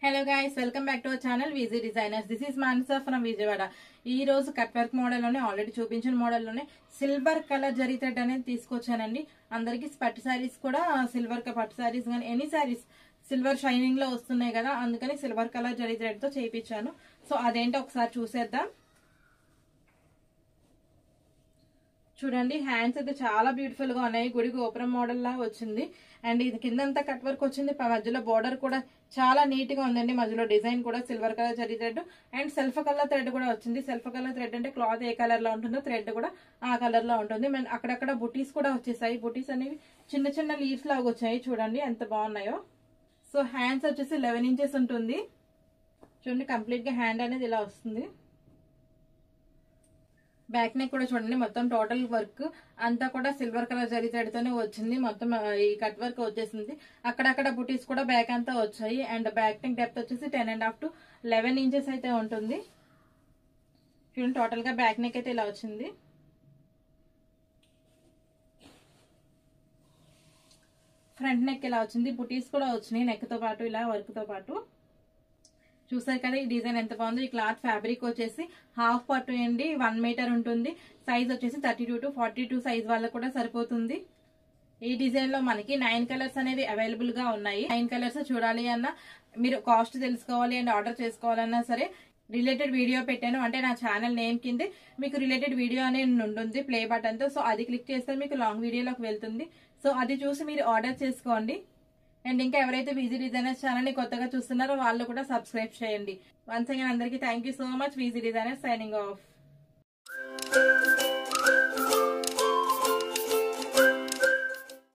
Hello guys, welcome back to our channel Viji Designers. This is Manasa from Vijayawada. ఈ రోజు cut work model లోనే, already చూపించిన model లోనే silver colour zari thread అనేది తీసుకొచ్చానండి. అందరికి పట్టు శారీస్ కూడా సిల్వర్ పట్టు శారీస్ కానీ ఎనీ శారీస్ సిల్వర్ షైనింగ్ లో వస్తున్నాయి కదా, అందుకని సిల్వర్ కలర్ జరీ థ్రెడ్ తో చేయించాను. సో అదేంటో ఒకసారి చూసేద్దాం. చూడండి, హ్యాండ్స్ అయితే చాలా బ్యూటిఫుల్ గా ఉన్నాయి. గుడి గోపురం మోడల్ లా వచ్చింది. అండ్ ఇది కిందంతా కట్ వర్క్ వచ్చింది. మధ్యలో బోర్డర్ కూడా చాలా నీట్ గా ఉందండి. మధ్యలో డిజైన్ కూడా silver colour zari thread and self colour thread కూడా వచ్చింది. సెల్ఫ్ కలర్ థ్రెడ్ అంటే క్లాత్ ఏ కలర్ లో ఉంటుందో థ్రెడ్ కూడా ఆ కలర్ లో ఉంటుంది. అక్కడక్కడ బుటీస్ కూడా వచ్చేసాయి. బుటీస్ అనేవి చిన్న చిన్న లీవ్స్ లాగా వచ్చాయి. చూడండి ఎంత బాగున్నాయో. సో హ్యాండ్స్ వచ్చేసి 11 ఇంచెస్ ఉంటుంది. చూడండి, కంప్లీట్ గా హ్యాండ్ అనేది ఇలా వస్తుంది. బ్యాక్ నెక్ కూడా చూడండి, మొత్తం టోటల్ వర్క్ అంతా కూడా సిల్వర్ కలర్ జరీ థ్రెడ్ తోనే వచ్చింది. మొత్తం ఈ కట్ వర్క్ వచ్చేసింది. అక్కడక్కడ బుటీస్ కూడా బ్యాక్ అంతా వచ్చాయి. అండ్ బ్యాక్ నెక్ డెప్త్ వచ్చేసి 10.5 to 11 ఇంచెస్ అయితే ఉంటుంది. చూడండి, టోటల్ గా బ్యాక్ నెక్ అయితే ఇలా వచ్చింది. ఫ్రంట్ నెక్ ఇలా వచ్చింది. బుటీస్ కూడా వచ్చినాయి నెక్ తో పాటు, ఇలా వర్క్ తో పాటు. చూసారు కదా ఈ డిజైన్ ఎంత బాగుందో. ఈ క్లాత్ ఫ్యాబ్రిక్ వచ్చేసి హాఫ్ పట్టు అండి, 1 మీటర్ ఉంటుంది. సైజ్ వచ్చేసి 32 to 42 సైజ్ వాళ్ళకు కూడా సరిపోతుంది. ఈ డిజైన్ లో మనకి 9 కలర్స్ అనేవి అవైలబుల్ గా ఉన్నాయి. 9 కలర్స్ చూడాలి అన్నా, మీరు కాస్ట్ తెలుసుకోవాలి అండ్ ఆర్డర్ చేసుకోవాలన్నా సరే రిలేటెడ్ వీడియో పెట్టాను. అంటే నా ఛానల్ నేమ్ కింద మీకు రిలేటెడ్ వీడియో అనేది ఉంటుంది ప్లే బటన్ తో. సో అది క్లిక్ చేస్తే మీకు లాంగ్ వీడియోలోకి వెళ్తుంది. సో అది చూసి మీరు ఆర్డర్ చేసుకోండి. అండ్ ఇంకా ఎవరైతే విజీ డిజైనర్స్ ఛానల్ ని కొత్తగా చూస్తున్నారో వాళ్ళు కూడా సబ్స్క్రైబ్ చేయండి. వన్స్ అగైన్ అందరికీ thank you so much. Viji Designers signing of.